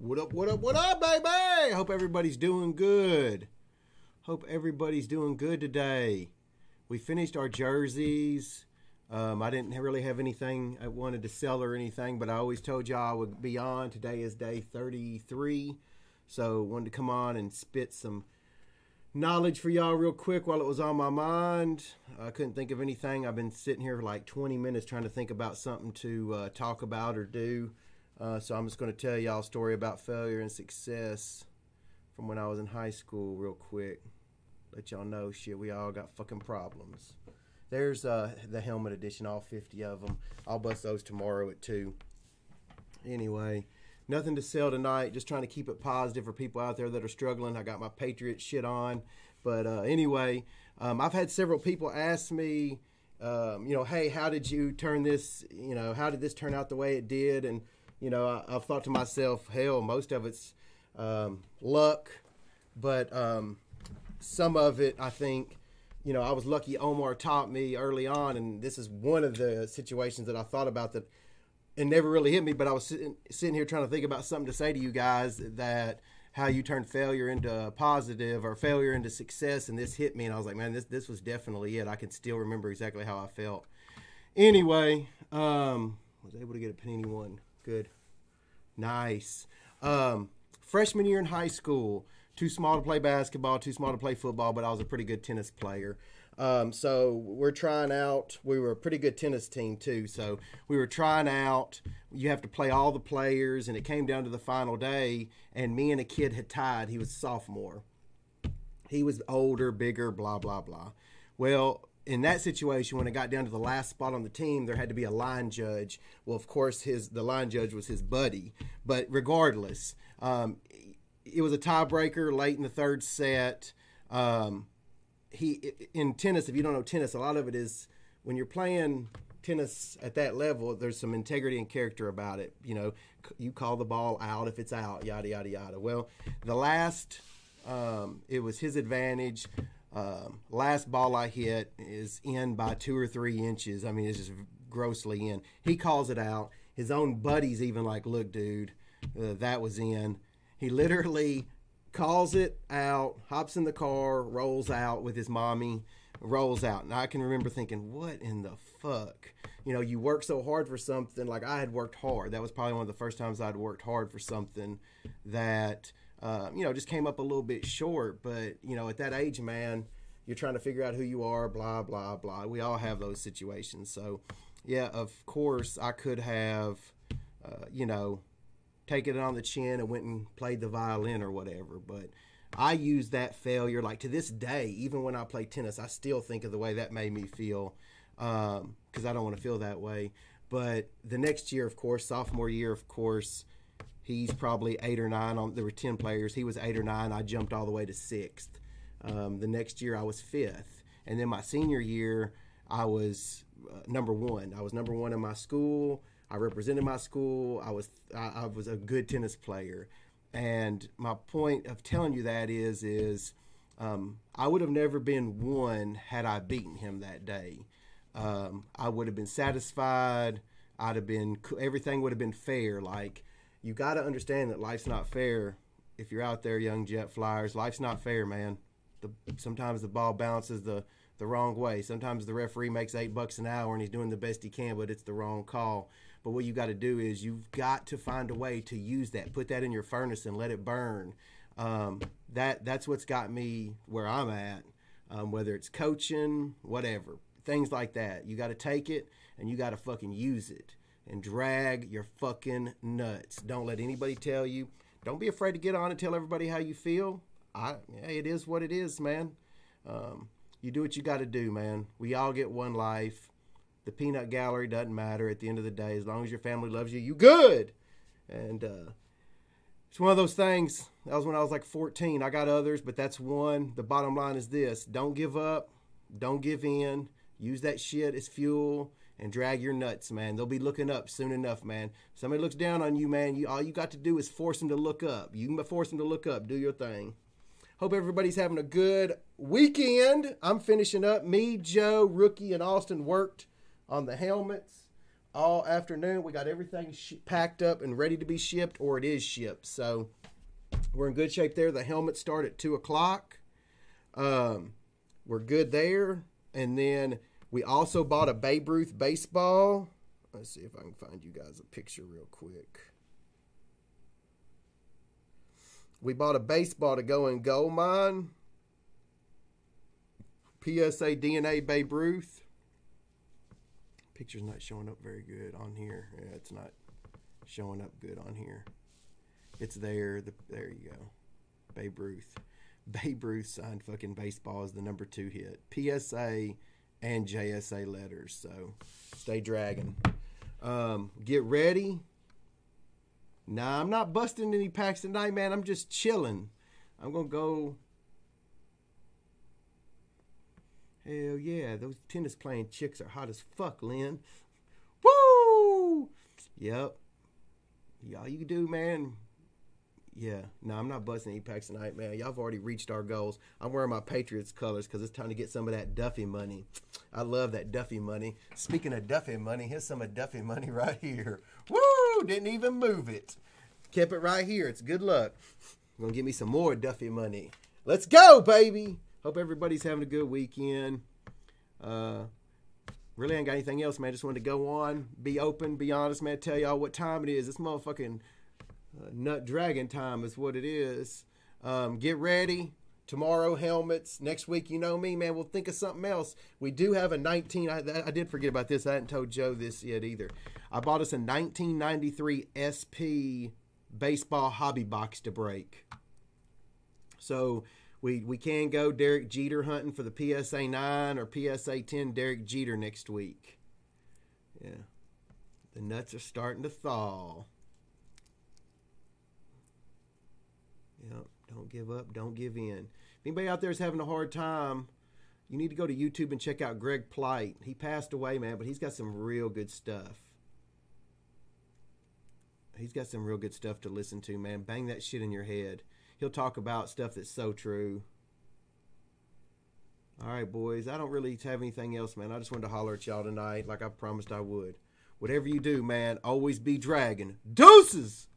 What up, baby? Hope everybody's doing good. Hope everybody's doing good today. We finished our jerseys. I didn't really have anything I wanted to sell or anything, but I always told y'all I would be on. Today is day 33, so wanted to come on and spit some knowledge for y'all real quick while it was on my mind. I couldn't think of anything. I've been sitting here for like 20 minutes trying to think about something to talk about or do. So I'm just going to tell y'all a story about failure and success from when I was in high school real quick. Let y'all know, shit, we all got fucking problems. There's the helmet edition, all 50 of them. I'll bust those tomorrow at 2. Anyway, nothing to sell tonight. Just trying to keep it positive for people out there that are struggling. I got my Patriot shit on. But anyway, I've had several people ask me, hey, how did you turn this, how did this turn out the way it did? And, I've thought to myself, hell, most of it's luck. But some of it, I think, I was lucky Omar taught me early on. And this is one of the situations that I thought about that it never really hit me. But I was sitting here trying to think about something to say to you guys that how you turn failure into positive or failure into success. And this hit me. And I was like, man, this was definitely it. I can still remember exactly how I felt. Anyway, was able to get a Panini one. Good. Nice. Freshman year in high school, too small to play basketball, too small to play football, but I was a pretty good tennis player. So we're trying out. We were a pretty good tennis team too. So we were trying out. You have to play all the players, and it came down to the final day, and me and a kid had tied. He was a sophomore. He was older, bigger, blah, blah, blah. Well, in that situation, when it got down to the last spot on the team, there had to be a line judge. Well, of course, the line judge was his buddy. But regardless, it was a tiebreaker late in the third set. In tennis, if you don't know tennis, a lot of it is when you're playing tennis at that level, there's some integrity and character about it. You call the ball out if it's out, yada, yada, yada. Well, the last, it was his advantage. Last ball I hit is in by 2 or 3 inches. I mean, it's just grossly in. He calls it out. His own buddy's even like, look, dude, that was in. He literally calls it out, hops in the car, rolls out with his mommy, rolls out. And I can remember thinking, what in the fuck? You work so hard for something. Like I had worked hard. That was probably one of the first times I'd worked hard for something that just came up a little bit short. But, at that age, man, you're trying to figure out who you are, blah, blah, blah. We all have those situations. So, yeah, of course, I could have, taken it on the chin and went and played the violin or whatever. But I use that failure, like to this day, even when I play tennis, I still think of the way that made me feel because I don't want to feel that way. But the next year, of course, sophomore year, of course, he's probably 8 or 9. There were 10 players. He was 8 or 9. I jumped all the way to 6th. The next year, I was 5th. And then my senior year, I was number 1. I was number 1 in my school. I represented my school. I was a good tennis player. And my point of telling you that is I would have never been 1 had I beaten him that day. I would have been satisfied. Everything would have been fair. Like, you got to understand that life's not fair. If you're out there, young jet flyers, life's not fair, man. Sometimes the ball bounces the wrong way. Sometimes the referee makes $8 an hour and he's doing the best he can, but it's the wrong call. But what you got to do is you've got to find a way to use that. Put that in your furnace and let it burn. That's what's got me where I'm at, whether it's coaching, whatever, things like that. You got to take it and you got to fucking use it and drag your fucking nuts. Don't let anybody tell you. Don't be afraid to get on and tell everybody how you feel. It is what it is, man. You do what you got to do, man. We all get one life. The peanut gallery doesn't matter at the end of the day. As long as your family loves you, you good. And it's one of those things. That was when I was like 14. I got others, but that's one. The bottom line is this. Don't give up. Don't give in. Use that shit as fuel and drag your nuts, man. They'll be looking up soon enough, man. Somebody looks down on you, man. All you got to do is force them to look up. You can force them to look up. Do your thing. Hope everybody's having a good weekend. I'm finishing up. Me, Joe, Rookie, and Austin worked on the helmets. all afternoon. We got everything packed up and ready to be shipped, or it is shipped. So we're in good shape there. The helmets start at 2 o'clock. We're good there. And then we also bought a Babe Ruth baseball. Let's see if I can find you guys a picture real quick. We bought a baseball to go in gold mine. PSA DNA Babe Ruth. Picture's not showing up very good on here. Yeah, it's not showing up good on here. It's there. There you go. Babe Ruth. Babe Ruth signed fucking baseball is the number 2 hit. PSA and JSA letters. So stay dragging. Get ready. Nah, I'm not busting any packs tonight, man. I'm just chilling. I'm going to go. Hell yeah. Those tennis playing chicks are hot as fuck, Lynn. Woo! Yep. All you do, man. Yeah. No, I'm not busting any packs tonight, man. Y'all have already reached our goals. I'm wearing my Patriots colors because it's time to get some of that Duffy money. I love that Duffy money. Speaking of Duffy money, here's some of Duffy money right here. Woo! Didn't even move it. Kept it right here. It's good luck. I'm going to give me some more Duffy money. Let's go, baby. Hope everybody's having a good weekend. Really ain't got anything else, man. Just wanted to go on, be open, be honest, man. Tell y'all what time it is. This motherfucking nut dragon time is what it is. Get ready. Tomorrow, helmets. Next week, you know me, man. We'll think of something else. We do have a 19. I did forget about this. I hadn't told Joe this yet either. I bought us a 1993 SP baseball hobby box to break. So we can go Derek Jeter hunting for the PSA 9 or PSA 10 Derek Jeter next week. Yeah. The nuts are starting to thaw. Yep. Don't give up. Don't give in. If anybody out there is having a hard time, you need to go to YouTube and check out Greg Plight. He passed away, man, but he's got some real good stuff. He's got some real good stuff to listen to, man. Bang that shit in your head. He'll talk about stuff that's so true. All right, boys. I don't really have anything else, man. I just wanted to holler at y'all tonight like I promised I would. Whatever you do, man, always be dragging. Deuces!